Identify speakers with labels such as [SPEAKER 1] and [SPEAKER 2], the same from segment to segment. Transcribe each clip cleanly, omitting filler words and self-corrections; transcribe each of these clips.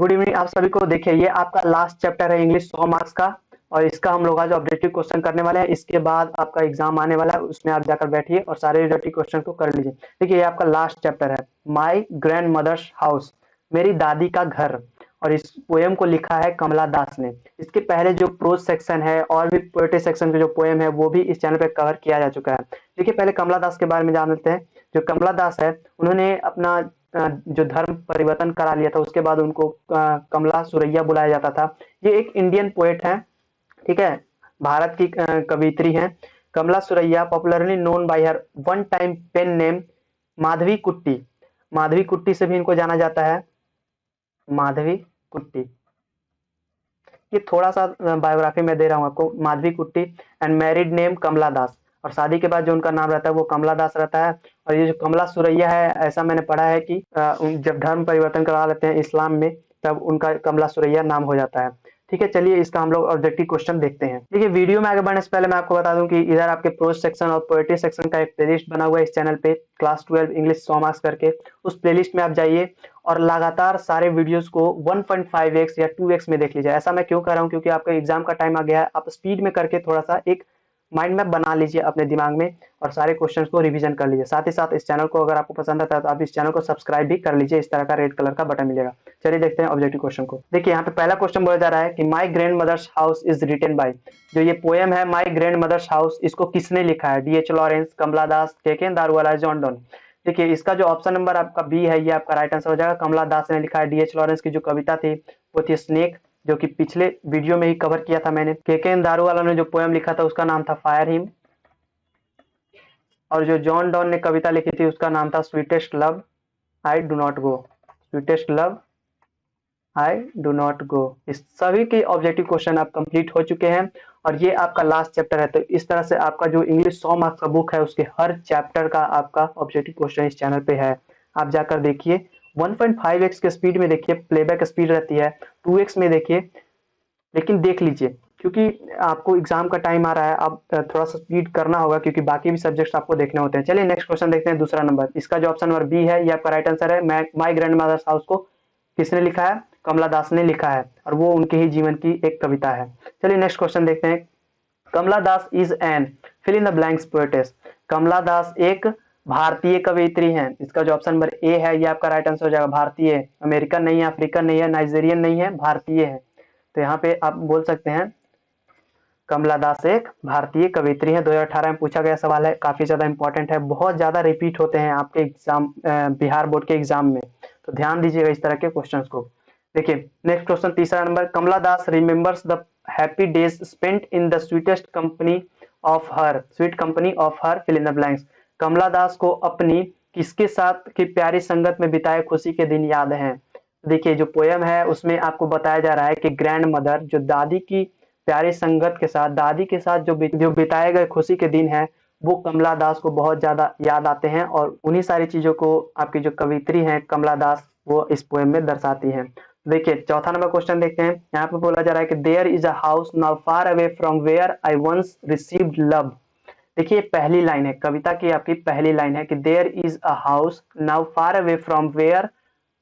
[SPEAKER 1] Good evening आप सभी को। देखिए ये आपका लास्ट चैप्टर है इंग्लिश 100 मार्क्स का, और इसका हम लोग आज ऑब्जेक्टिव क्वेश्चन करने वाले हैं। इसके बाद आपका एग्जाम आने वाला है, उसमें आप जाकर बैठिए और सारे ऑब्जेक्टिव क्वेश्चन को कर लीजिए। देखिए ये आपका लास्ट चैप्टर है, माई ग्रैंड मदर्स हाउस, मेरी दादी का घर। और इस पोएम को लिखा है कमला दास ने। इसके पहले जो प्रोज सेक्शन है और भी पोएट्री सेक्शन के जो पोएम है वो भी इस चैनल पे कवर किया जा चुका है। देखिए पहले कमला दास के बारे में जान लेते हैं। जो कमला दास है उन्होंने अपना जो धर्म परिवर्तन करा लिया था, उसके बाद उनको कमला सुरैया बुलाया जाता था। ये एक इंडियन पोएट है, ठीक है, भारत की कवियत्री हैं। Kamala Suraiyya popularly known by her one time pen name Madhavi Kutty. Madhavi कुट्टी से भी इनको जाना जाता है, माधवी कुट्टी। ये थोड़ा सा बायोग्राफी में दे रहा हूँ आपको, माधवी कुट्टी एंड मैरिड नेम कमला दास। और शादी के बाद जो उनका नाम रहता है वो कमला दास रहता है। और ये जो कमला सुरैया है, ऐसा मैंने पढ़ा है कि जब धर्म परिवर्तन करा लेते हैं इस्लाम में, तब उनका कमला सुरैया नाम हो जाता है। ठीक है, चलिए इसका हम लोग ऑब्जेक्टिव क्वेश्चन देखते हैं। देखिए वीडियो में आगे बढ़ने से पहले मैं आपको बता दूं कि इधर आपके प्रोज सेक्शन और पोएट्री सेक्शन का एक प्लेलिस्ट बना हुआ है इस चैनल पे, क्लास 12 इंग्लिश 100 मार्क्स करके। उस प्लेलिस्ट में आप जाइए और लगातार सारे वीडियोस को 1.5x या 2x में देख लीजिए। ऐसा मैं क्यों कर रहा हूँ, क्योंकि आपका एग्जाम का टाइम आ गया है। आप स्पीड में करके थोड़ा सा एक माइंड मैप बना लीजिए अपने दिमाग में और सारे क्वेश्चंस को रिवीजन कर लीजिए। साथ ही साथ इस चैनल को अगर आपको पसंद आता है तो आप इस चैनल को सब्सक्राइब भी कर लीजिए, इस तरह का रेड कलर का बटन मिलेगा। चलिए देखते हैं ऑब्जेक्टिव क्वेश्चन को। देखिए यहाँ पे पहला क्वेश्चन बोला जा रहा है कि my grandmother's house is written by. जो ये पोएम है माई ग्रैंड मदर्स हाउस, इसको किसने लिखा है? डी एच लॉरेंस, कमला दास, के दारूवाला, जॉन डॉन। देखिए इसका जो ऑप्शन नंबर आपका बी है ये आपका राइट आंसर हो जाएगा। कमला दास ने लिखा है। डी एच लॉरेंस की जो कविता थी वो थी स्नेक, जो कि पिछले वीडियो में ही कवर किया था मैंने। के दारूवाला ने जो पोएम लिखा था उसका नाम था फायर हिम। और जो जॉन डॉन ने कविता लिखी थी उसका नाम था sweetest love I do not go. Sweetest love I do not go. इस सभी के ऑब्जेक्टिव क्वेश्चन आप कंप्लीट हो चुके हैं और ये आपका लास्ट चैप्टर है। तो इस तरह से आपका जो इंग्लिश 100 मार्क्स का बुक है उसके हर चैप्टर का आपका ऑब्जेक्टिव क्वेश्चन इस चैनल पे है। आप जाकर देखिए, 1.5x के स्पीड में देखिए, प्लेबैक स्पीड रहती है, 2x में देखिए, लेकिन देख लीजिए क्योंकि आपको एग्जाम का टाइम आ रहा है। आप थोड़ा सा स्पीड करना होगा क्योंकि बाकी भी सब्जेक्ट्स आपको देखने होते हैं। चलिए नेक्स्ट क्वेश्चन देखते हैं, दूसरा नंबर। इसका जो ऑप्शन नंबर बी है ये आपका राइट आंसर है। माई ग्रैंड मदर्स हाउस को किसने लिखा है? कमला दास ने लिखा है, और वो उनके ही जीवन की एक कविता है। चलिए नेक्स्ट क्वेश्चन देखते हैं। Kamala Das is an fill in the blanks poetess. Kamala Das एक भारतीय कवियत्री हैं। इसका जो ऑप्शन नंबर ए है ये आपका राइट आंसर हो जाएगा। भारतीय, अमेरिकन नहीं है, अफ्रीकन नहीं है, नाइजीरियन नहीं है, भारतीय है। तो यहाँ पे आप बोल सकते हैं कमला दास एक भारतीय कवियत्री है। 2018 में पूछा गया सवाल है, काफी ज्यादा इंपॉर्टेंट है, बहुत ज्यादा रिपीट होते हैं आपके एग्जाम, बिहार बोर्ड के एग्जाम में, तो ध्यान दीजिएगा इस तरह के क्वेश्चंस को। देखिए नेक्स्ट क्वेश्चन, तीसरा नंबर। Kamala Das remembers the happy days spent in the sweetest company of her, sweet company of her fill in the blanks. Kamala Das को अपनी किसके साथ की प्यारी संगत में बिताए खुशी के दिन याद हैं? देखिए जो पोयम है उसमें आपको बताया जा रहा है कि ग्रैंड मदर, जो दादी की प्यारी संगत के साथ, दादी के साथ जो बिताए गए खुशी के दिन है, वो कमला दास को बहुत ज्यादा याद आते हैं। और उन्हीं सारी चीजों को आपकी जो कवित्री हैं कमला दास, वो इस पोएम में दर्शाती हैं। देखिए चौथा नंबर क्वेश्चन देखते हैं। यहाँ पे बोला जा रहा है कि there is a house now far away from where I once received love. देखिए पहली लाइन है, कविता की आपकी पहली लाइन है कि there is a house now far away from where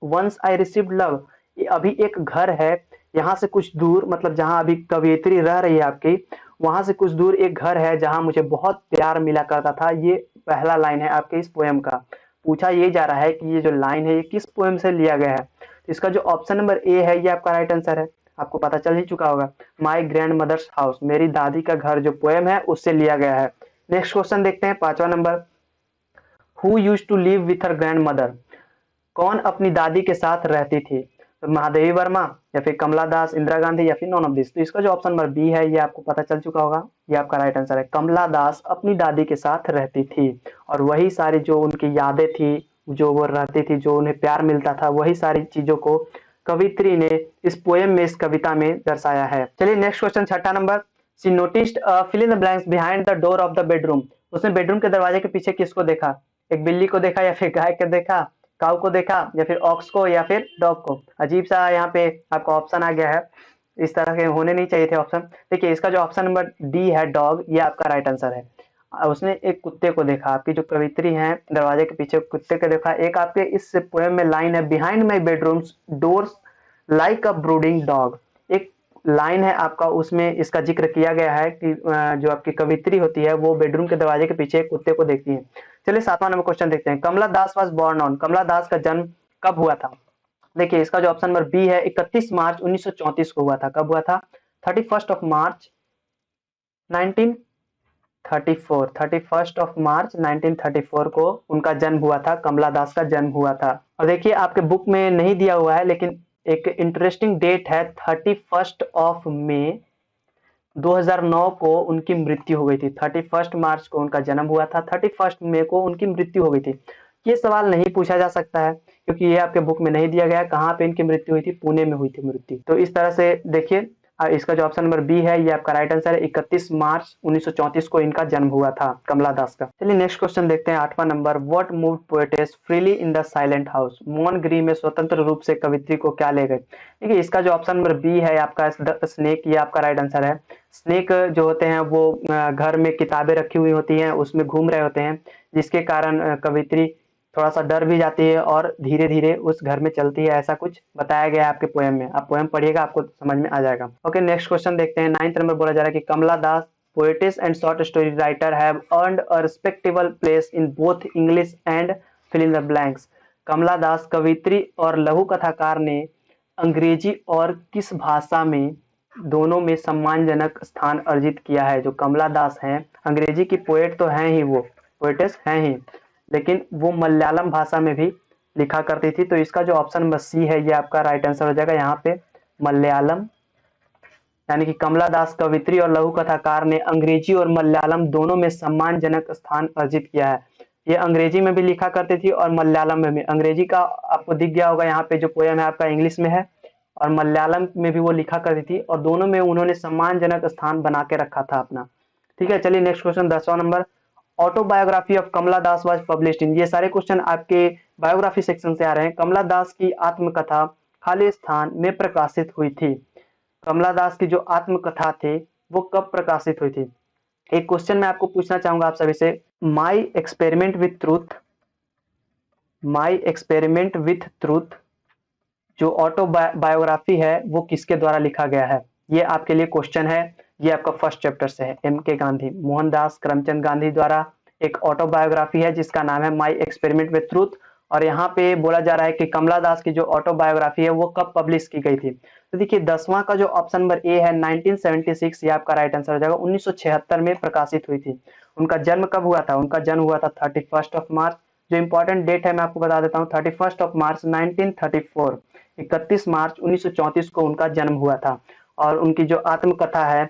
[SPEAKER 1] once I received love. ये अभी एक घर है, यहाँ से कुछ दूर, मतलब जहां अभी कवियत्री रह रही है आपकी, वहां से कुछ दूर एक घर है जहां मुझे बहुत प्यार मिला करता था। ये पहला लाइन है आपके इस पोएम का। पूछा ये जा रहा है कि ये जो लाइन है ये किस पोएम से लिया गया है। तो इसका जो ऑप्शन नंबर ए है ये आपका राइट आंसर है। आपको पता चल ही चुका होगा, माई ग्रैंड मदर्स हाउस, मेरी दादी का घर, जो पोएम है उससे लिया गया है। नेक्स्ट क्वेश्चन देखते हैं, पांचवा नंबर। Who used to live with her grandmother. कौन अपनी दादी के साथ रहती थी? तो महादेवी वर्मा, या फिर कमला दास, इंदिरा गांधी, या फिर नॉन ऑफ दिस। तो इसका जो ऑप्शन नंबर बी है ये आपको पता चल चुका होगा, ये आपका राइट आंसर है। कमला दास अपनी दादी के साथ रहती थी और वही सारी जो उनकी यादें थी, जो वो रहती थी, जो उन्हें प्यार मिलता था, वही सारी चीजों को कवित्री ने इस पोएम में, इस कविता में दर्शाया है। चलिए नेक्स्ट क्वेश्चन, छठा नंबर। She noticed fill in the blanks behind the door of the bedroom. उसने बेडरूम के दरवाजे के पीछे किसको देखा? एक बिल्ली को देखा, या फिर गाय को देखा, काऊ को देखा, या फिर ऑक्स को, या फिर डॉग को। अजीब सा यहाँ पे आपका ऑप्शन आ गया है, इस तरह के होने नहीं चाहिए थे ऑप्शन। देखिए इसका जो ऑप्शन नंबर डी है डॉग, ये आपका राइट आंसर है। उसने एक कुत्ते को देखा। आपकी जो कवित्री है दरवाजे के पीछे कुत्ते को देखा। एक आपके इस पोएम में लाइन है, behind my bedroom doors like a brooding dog, एक लाइन है आपका, उसमें इसका जिक्र किया गया है कि जो आपकी कवित्री होती है वो बेडरूम के दरवाजे के पीछे एक कुत्ते को देखती है। चलिए 7वां नंबर क्वेश्चन देखते हैं। Kamala Das was born on, कमला दास का जन्म कब हुआ था? देखिए इसका जो ऑप्शन नंबर बी है 31 मार्च 1934 को हुआ था। कब हुआ था? 31 ऑफ मार्च 1934, 31 ऑफ मार्च 1934 को उनका जन्म हुआ था, कमला दास का जन्म हुआ था। और देखिए आपके बुक में नहीं दिया हुआ है लेकिन एक इंटरेस्टिंग डेट है, 31 ऑफ मई 2009 को उनकी मृत्यु हो गई थी। 31 मार्च को उनका जन्म हुआ था, 31 मई को उनकी मृत्यु हो गई थी। ये सवाल नहीं पूछा जा सकता है क्योंकि ये आपके बुक में नहीं दिया गया है कहाँ पे इनकी मृत्यु हुई थी, पुणे में हुई थी मृत्यु। तो इस तरह से देखिए इसका जो ऑप्शन नंबर बी है ये आपका राइट आंसर है। 31 मार्च 1934 को इनका जन्म हुआ था, कमला दास का। चलिए नेक्स्ट क्वेश्चन देखते हैं 8वां नंबर। What moved poetess freely in the silent house, मौन गृह में स्वतंत्र रूप से कवित्री को क्या ले गए? देखिए इसका जो ऑप्शन नंबर बी है आपका स्नेक, ये आपका राइट आंसर है। स्नेक जो होते हैं वो घर में किताबें रखी हुई होती हैं, उसमें घूम रहे होते हैं, जिसके कारण कवित्री थोड़ा सा डर भी जाती है और धीरे धीरे उस घर में चलती है, ऐसा कुछ बताया गया है आपके पोएम में। आप पोएम पढ़िएगा आपको समझ में आ जाएगा। ओके नेक्स्ट क्वेश्चन देखते हैं। 9th नंबर बोला जा रहा है कि Kamala Das poetess and short story writer have earned a respectable place in both English and fill in the blanks. Kamala Das कवित्री और लघु कथाकार ने अंग्रेजी और किस भाषा में दोनों में सम्मानजनक स्थान अर्जित किया है? जो कमला दास हैं अंग्रेजी की पोएट तो हैं ही, वो पोएटेस हैं ही, लेकिन वो मलयालम भाषा में भी लिखा करती थी। तो इसका जो ऑप्शन नंबर सी है ये आपका राइट आंसर हो जाएगा। यहाँ पे मलयालम, यानी कि कमला दास कवित्री और लघु कथाकार ने अंग्रेजी और मलयालम दोनों में सम्मानजनक स्थान अर्जित किया है। ये अंग्रेजी में भी लिखा करती थी और मलयालम में भी। अंग्रेजी का आपको दिख गया होगा यहाँ पे, जो पोयम है आपका इंग्लिश में है, और मलयालम में भी वो लिखा करती थी, और दोनों में उन्होंने सम्मानजनक स्थान बना के रखा था अपना। ठीक है, चलिए नेक्स्ट क्वेश्चन 10वां नंबर। Autobiography of Kamala Das was published in, ये सारे क्वेश्चन आपके बायोग्राफी सेक्शन से आ रहे हैं। कमला दास की आत्मकथा खालिस्तान में प्रकाशित हुई थी। कमला दास की जो आत्मकथा थी वो कब प्रकाशित हुई थी? एक क्वेश्चन मैं आपको पूछना चाहूंगा आप सभी से। My experiment with truth, my experiment with truth जो ऑटोबायोग्राफी है वो किसके द्वारा लिखा गया है? ये आपके लिए क्वेश्चन है। ये आपका फर्स्ट चैप्टर से है। M.K. गांधी, मोहनदास करमचंद गांधी द्वारा एक ऑटोबायोग्राफी है जिसका नाम है माई एक्सपेरिमेंट विथ ट्रूथ। और यहाँ पे बोला जा रहा है कि कमला दास की जो ऑटोबायोग्राफी है वो कब पब्लिश की गई थी? तो देखिए 10वां का जो ऑप्शन नंबर ए है 1976, ये आपका राइट आंसर हो जाएगा। 1976 में प्रकाशित हुई थी। उनका जन्म कब हुआ था? उनका जन्म हुआ था 31 ऑफ मार्च। जो इंपॉर्टेंट डेट है मैं आपको बता देता हूँ, 31 ऑफ मार्च 1934, 31 मार्च 1934 को उनका जन्म हुआ था। और उनकी जो आत्मकथा है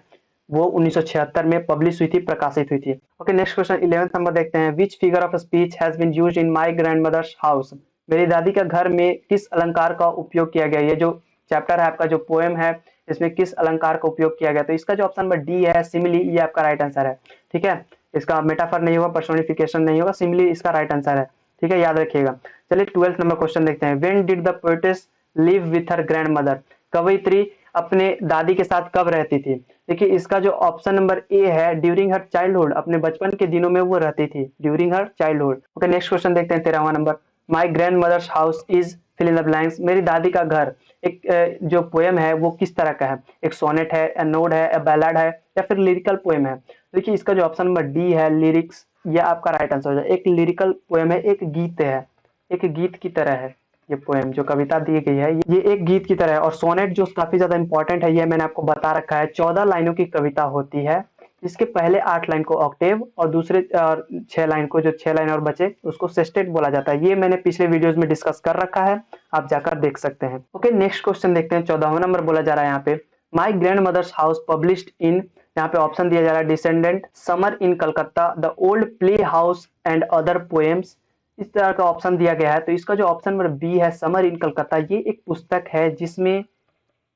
[SPEAKER 1] वो 1976 में पब्लिश हुई थी, प्रकाशित हुई थी। Okay next question 11th number देखते हैं। Which figure of speech has been used in my grandmother's house, मेरी दादी का घर में किस अलंकार का उपयोग किया गया? ये जो चैप्टर है आपका, जो पोएम है, इसमें किस अलंकार का उपयोग किया गया? तो इसका जो ऑप्शन नंबर डी है सिमिली, ये आपका राइट आंसर है। ठीक है, इसका मेटाफर नहीं होगा, पर्सोनिफिकेशन नहीं होगा, सिमिली इसका राइट आंसर है। ठीक है, याद रखिएगा। चलिए 12th नंबर क्वेश्चन देखते हैं। When did the poetess live with her grandmother, कवयित्री अपने दादी के साथ कब रहती थी? देखिए इसका जो ऑप्शन नंबर ए है ड्यूरिंग हर चाइल्डहुड, अपने बचपन के दिनों में वो रहती थी, during her childhood. Okay next question देखते हैं 13वां नंबर। My grandmother's house is fill in the blanks, मेरी दादी का घर एक जो पोएम है वो किस तरह का है? एक सोनेट है, ए नोड है, ए बैलाड है, या फिर लिरिकल पोएम है? देखिए इसका जो ऑप्शन नंबर डी है लिरिक्स, ये आपका राइट आंसर हो जाए। एक लिरिकल पोएम है, एक गीत है, एक गीत की तरह है। ये पोएम जो कविता दी गई है ये एक गीत की तरह है। और सोनेट जो काफी ज्यादा इंपॉर्टेंट है, ये मैंने आपको बता रखा है, 14 लाइनों की कविता होती है। इसके पहले 8 लाइन को ऑक्टेव और दूसरे 6 लाइन को, जो 6 लाइन और बचे उसको सेस्टेट बोला जाता है। ये मैंने पिछले वीडियोस में डिस्कस कर रखा है, आप जाकर देख सकते हैं। ओके नेक्स्ट क्वेश्चन देखते हैं। 14वां नंबर बोला जा रहा है यहाँ पे। My grandmother's house published in, यहाँ पे ऑप्शन दिया जा रहा है descendant, summer in Calcutta, the old play house and other poems, इस तरह का ऑप्शन दिया गया है। तो इसका जो ऑप्शन नंबर बी है समर इन कलकत्ता, ये एक पुस्तक है जिसमें,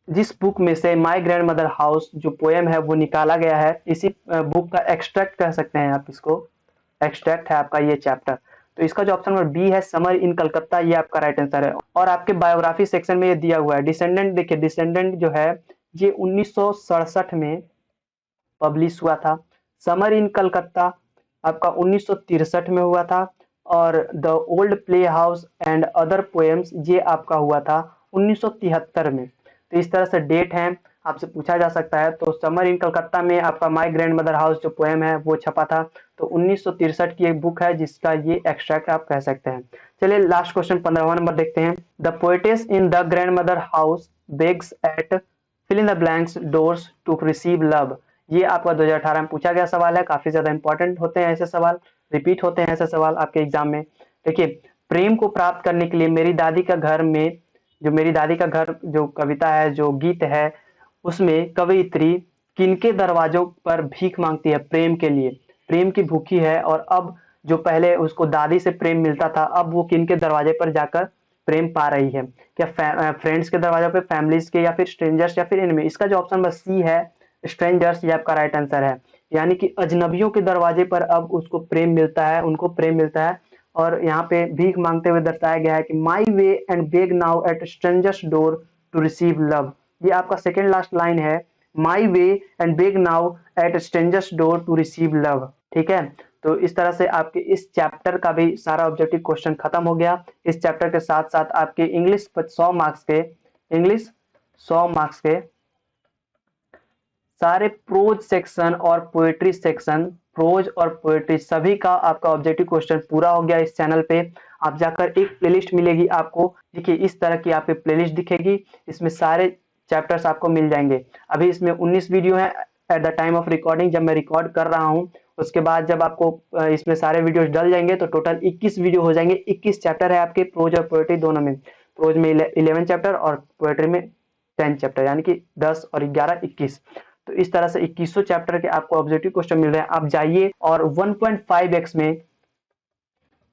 [SPEAKER 1] जिस बुक में से माय ग्रैंड मदर हाउस जो पोएम है वो निकाला गया है। इसी बुक का एक्सट्रैक्ट कह सकते हैं आप, इसको एक्सट्रैक्ट है आपका ये चैप्टर। तो इसका जो ऑप्शन नंबर बी है समर इन कलकत्ता, ये आपका राइट आंसर है। और आपके बायोग्राफी सेक्शन में ये दिया हुआ है डिसेंडेंट। देखिए डिसेंडेंट जो है ये 1967 में पब्लिश हुआ था। समर इन कलकत्ता आपका 1963 में हुआ था। और the old play house and other poems ये आपका हुआ था 1973 में। तो इस तरह से डेट है, आपसे पूछा जा सकता है। तो समर इन कलकत्ता में आपका माई ग्रैंड मदर हाउस जो पोएम है वो छपा था। तो 1963 की एक बुक है जिसका ये एक्सट्रैक्ट आप कह सकते हैं। चलिए लास्ट क्वेश्चन 15वां नंबर देखते हैं। The poetess in the grandmother house begs at fill in the blanks doors to receive love. ये आपका 2018 में पूछा गया सवाल है। काफी ज्यादा इंपॉर्टेंट होते हैं ऐसे सवाल, रिपीट होते हैं ऐसे सवाल आपके एग्जाम में। देखिए, प्रेम को प्राप्त करने के लिए मेरी दादी का घर में, जो मेरी दादी का घर जो कविता है, जो गीत है, उसमें कवयित्री किनके दरवाजों पर भीख मांगती है प्रेम के लिए, प्रेम की भूखी है। और अब जो पहले उसको दादी से प्रेम मिलता था, अब वो किनके दरवाजे पर जाकर प्रेम पा रही है? क्या फ्रेंड्स के दरवाजे पे, फैमिलीज के, या फिर स्ट्रेंजर्स, या फिर इनमें? इसका जो ऑप्शन बस सी है, स्ट्रेंजर्स, ये आपका राइट आंसर है। यानी कि अजनबियों के दरवाजे पर अब उसको प्रेम मिलता है, उनको प्रेम मिलता है। और यहाँ पे भीख मांगते हुए दर्शाया गया है कि my way and beg now at strangers door to receive love. ये आपका सेकेंड लास्ट लाइन है, my way and beg now at strangers door to receive love. ठीक है, तो इस तरह से आपके इस चैप्टर का भी सारा ऑब्जेक्टिव क्वेश्चन खत्म हो गया। इस चैप्टर के साथ साथ आपके इंग्लिश 100 मार्क्स के, इंग्लिश 100 मार्क्स के सारे प्रोज सेक्शन और पोएट्री सेक्शन, प्रोज और पोएट्री सभी का आपका ऑब्जेक्टिव क्वेश्चन पूरा हो गया इस चैनल पे। आप जाकर एक प्लेलिस्ट मिलेगी आपको, देखिए इस तरह की आपकी प्लेलिस्ट दिखेगी, इसमें सारे चैप्टर्स आपको मिल जाएंगे। अभी इसमें 19 वीडियो है at the time of recording, जब मैं रिकॉर्ड कर रहा हूँ। उसके बाद जब आपको इसमें सारे वीडियोस डल जाएंगे तो टोटल 21 वीडियो हो जाएंगे। 21 चैप्टर है आपके प्रोज और पोएट्री दोनों में। प्रोज में 11 चैप्टर और पोएट्री में 10 चैप्टर, यानी कि 10 और 11 21। तो इस तरह से 2100 चैप्टर के आपको ऑब्जेक्टिव क्वेश्चन मिल रहे हैं। आप जाइए और 1.5x में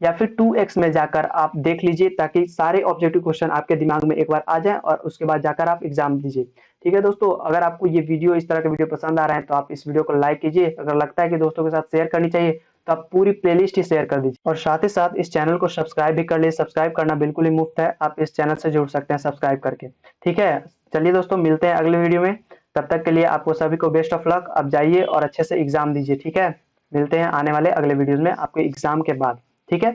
[SPEAKER 1] या फिर 2x में जाकर आप देख लीजिए, ताकि सारे ऑब्जेक्टिव क्वेश्चन आपके दिमाग में एक बार आ जाए और उसके बाद जाकर आप एग्जाम दीजिए। ठीक है दोस्तों, अगर आपको ये वीडियो, इस तरह के वीडियो पसंद आ रहे हैं तो आप इस वीडियो को लाइक कीजिए। अगर लगता है कि दोस्तों के साथ शेयर करनी चाहिए तो आप पूरी प्लेलिस्ट ही शेयर कर दीजिए, और साथ ही साथ इस चैनल को सब्सक्राइब भी कर लीजिए। सब्सक्राइब करना बिल्कुल ही मुफ्त है, आप इस चैनल से जुड़ सकते हैं सब्सक्राइब करके। ठीक है, चलिए दोस्तों, मिलते हैं अगले वीडियो में। तब तक के लिए आपको सभी को बेस्ट ऑफ लक। आप जाइए और अच्छे से एग्जाम दीजिए। ठीक है, मिलते हैं आने वाले अगले वीडियोज में आपके एग्जाम के बाद। ठीक है।